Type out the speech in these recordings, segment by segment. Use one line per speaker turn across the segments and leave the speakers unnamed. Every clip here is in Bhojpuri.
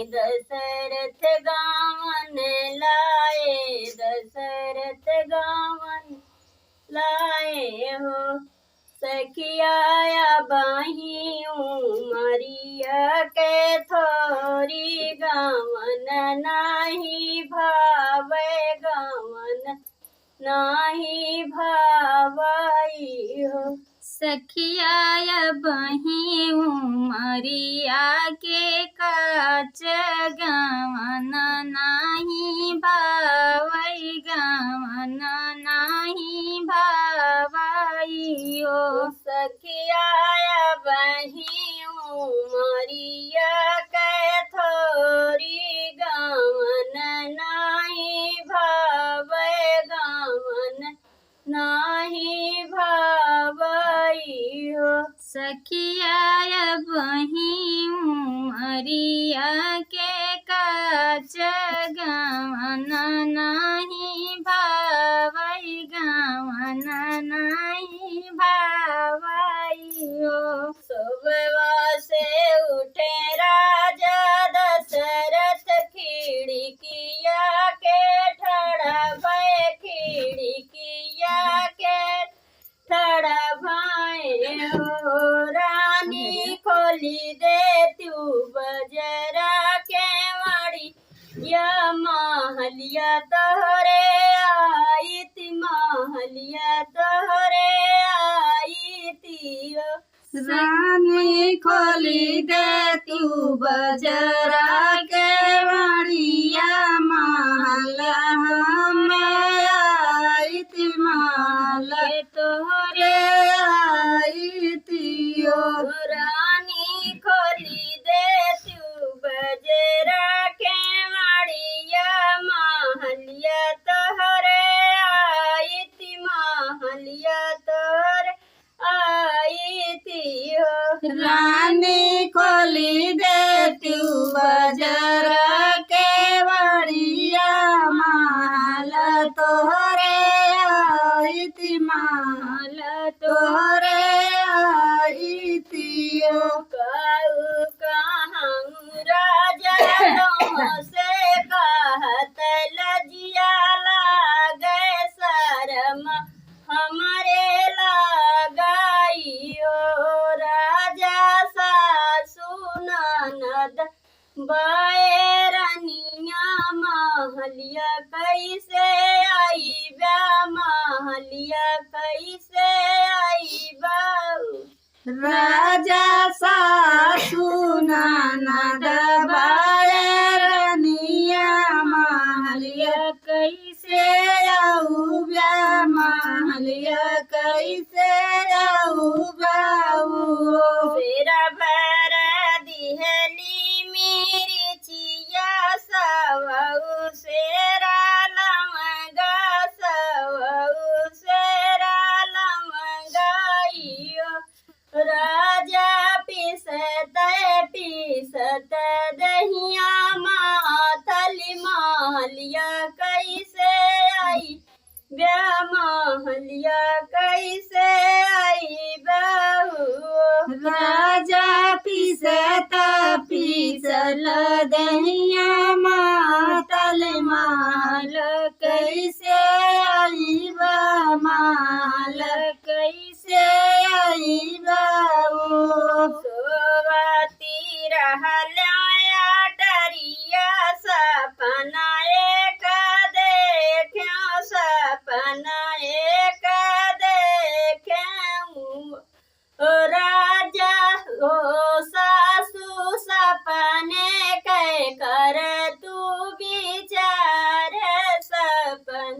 दशरथ गावन लाए, दशरथ गावन लाए हो। सखिया बही उमरिया के थोरी गावन नाही भावे, गावन नाही भावई हो।
सखिया बही उमरिया के काच गावन नाही भावई, गावन नाही भावई हो।
सखिया बही उमरिया के थोरी गावन नाही भावे, गावन नाही भावई हो।
सखिया बही उमरिया के काच गावन नाही भावई, गावन नाही भावई हो।
सुबह से उठे राजा दशरथ, खिड़किया के ठड़ा भय, खिड़किया के ठड़ा भय हो। रानी खोली दे तू बजरा के वाड़ी, या महलिया तोहरे आई थी, महलिया तोहरे आई थी।
रानी खोली दे तू बजरा के वाड़िया, महल हम आई थी, महल तोहरे आई थी ओ।
रानी खोली दे तू बजरा के वाड़िया, महलिया तोहरे आई थी, महलिया तोहरे आई थी हो।
रानी खोली दे तू बजरा के वाड़िया, महल तोहरे आई थी, महल तोहरे आई थी ओ।
कहूँ कहूँ राजा से कहत लजिया लागे, शरम हमारे लगाई हो। राजा सासु ननद बैरनिया, महलिया कैसे आई बा, महलिया कैसे आई बा।
राजा सासु ननद बैरनिया, महलिया कैसे आऊ ब्या, महलिया कैसे आऊ बाऊ।
तेरा भर दिहली मेरी चिया, सवऊ सेरा लमगा, सवऊ सेरा लमगाइयो। राजा पीसत पीसत दहिया, मातली महलिया कैसे आई ब्या, महलिया कैसे आई बहू।
राजा पीसत पीसल दहिया, मातल माल कैसे आई बा, माल कैसे आई बाऊ।
सोवती रहल्या टरिया, सपना एक देख्या, सपना एक देख्या। राजा ओ सासु सपने कै कर तू विचार, सपन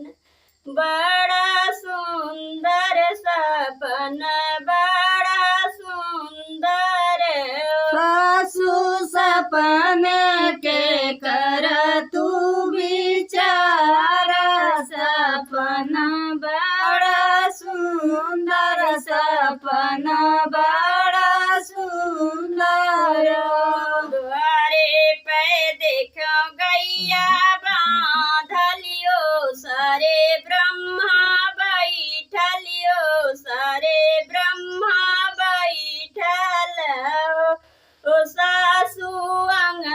बड़ा सुंदर, सपन बड़ा सुंदर।
सासु सपन के कर तू विचार, सपन बड़ा सुंदर, सपन बड़ा सुंदर।
द्वारे पे देखो गैया बांधलियो, सारे ब्रह्मा बैठलियो, सारे ब्रह्मा बैठल। ओ सासु अंग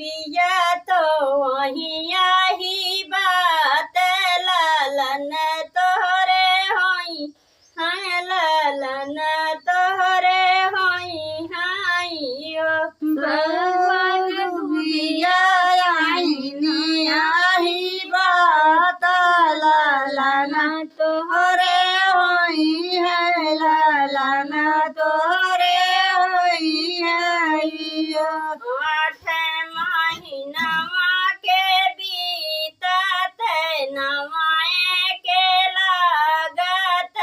बिया तो वहीं आही बात लालन तोहरे होई हाँ लालन तोहरे होई हाई ओ
बिया आईनी आही बात लालाना तोहरे होई है लालाना तोहरे होई है
आठ महीनावा के बीतत नवाए के लागत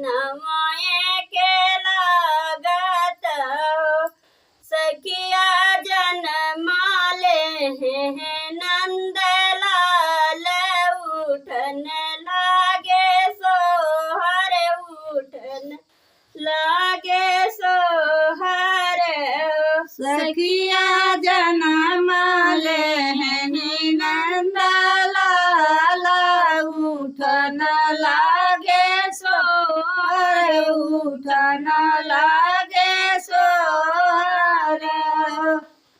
नवाए के लागत सखिया जनमाले हैं नंदलाल उठन लागे सोहर उठन लागे सोहर
सखिया जनमाले हैं नंदलाला उठन लागे सोहर उठन लागे सोहर